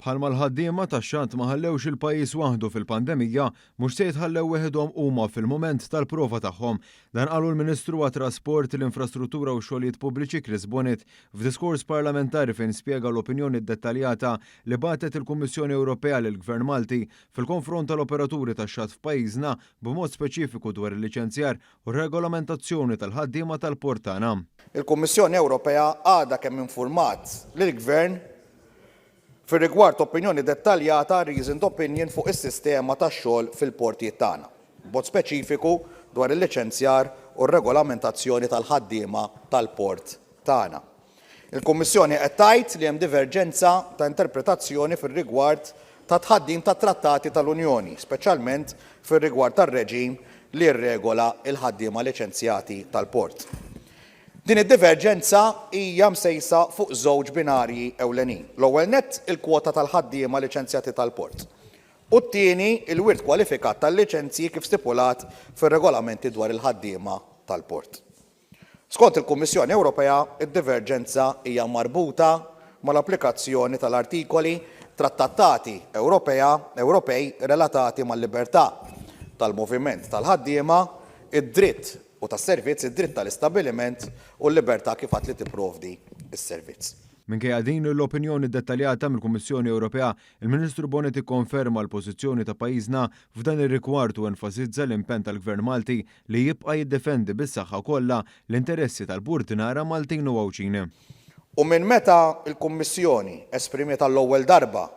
Bħalma l-ħaddiema tax-xatt ma ħallewx il-pajjiż waħdu fil-pandemija, mhux se jitħallew weħedhom huma fil-mument tal-prova tagħhom. Dan qalu l-Ministru għat-Trasport, l-Infrastruttura u x-Xogħlijiet Pubbliċi Chris Bonet f'diskors parlamentari fejn spjega l-opinjoni dettaljata li bagħtet il-Kummissjoni Ewropea lill-Gvern Malti fil-konfront tal-operaturi tax-xatt f'pajjiżna b'mod speċifiku dwar il-liċenzjar u r-regolamentazzjoni tal-ħaddiema tal-port tagħna. Il-Kummissjoni Ewropea għadha kemm infurmat lill-Gvern fir-rigward opinjoni dettaljata reasoned opinion fuq is-sistema tax-xogħol fil-portijiet tagħna, b'mod speċifiku dwar il-liċenzjar u r-regolamentazzjoni tal-ħaddiema tal-port tagħna. Il-Kummissjoni qed tgħid li hemm diverġenza ta' interpretazzjoni fir-rigward ta' tħaddim tat trattati tal-Unjoni, speċjalment fir-rigward tar-reġim li rregola l-ħaddiema liċenzjati tal-port. Din id-diverġenza hija msejsa fuq żewġ binarji ewlenin. L-ewwel nett il-kwota tal-ħaddiema liċenzjati tal-port. U t-tieni il-wirt kwalifikat tal-liċenzji kif stipulat fir-regolamenti dwar il-ħaddiema tal-port. Skont il-Kummissjoni Ewropea, id-diverġenza hija marbuta mal-applikazzjoni tal-artikoli trattati Ewropej relatati mal-libertà tal-moviment tal-ħaddiema, id-dritt u tas-servizz, id-dritt tal-istabbiliment u l-libertà kif għad li tipprovdi s-servizz. Minkejja din l-opinjoni dettaljata mill-Kummissjoni Ewropea, il-Ministru Bonet ikkonferma l-pożizzjoni ta' pajjiżna f'dan ir-rigward u enfasizza l-impenn tal-Gvern Malti li jibqa' jiddefendi bis-saħħa kollha l-interessi tal-Burtinara Maltin u Għawċin. U minn meta l-Kummissjoni esprimiet għall-ewwel darba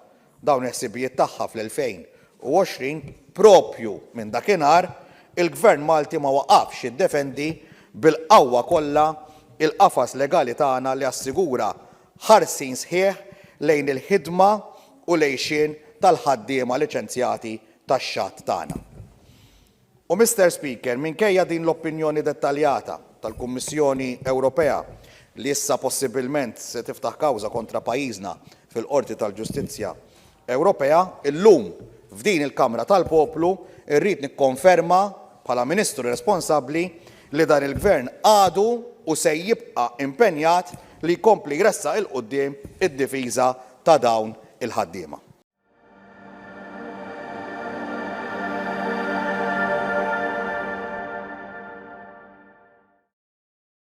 dawn il-ħsibijiet tagħha fl-2020, propju minn dakinhar il-Gvern Malti ma waqafx jiddefendi bil-qawwa kollha il-qafas legali tagħna li assigura ħarsien sħiħ lejn il-ħidma u lejxien tal-ħaddiema liċenzjati tax-xatt tagħna. U Mr. Speaker, minkejja din l-opinjoni dettaljata tal-Kummissjoni Ewropea li issa possibilment se tiftaħ kawża kontra pajjiżna fil-Qorti tal-Ġustizzja Ewropea, illum f'din il-Kamra tal-Poplu irrid nikkonferma bħala Ministru responsabbli li dan il-Gvern għadu u se jibqa' impenjat li jkompli jressaq il-quddiem id-difiża ta' dawn il-ħaddiema.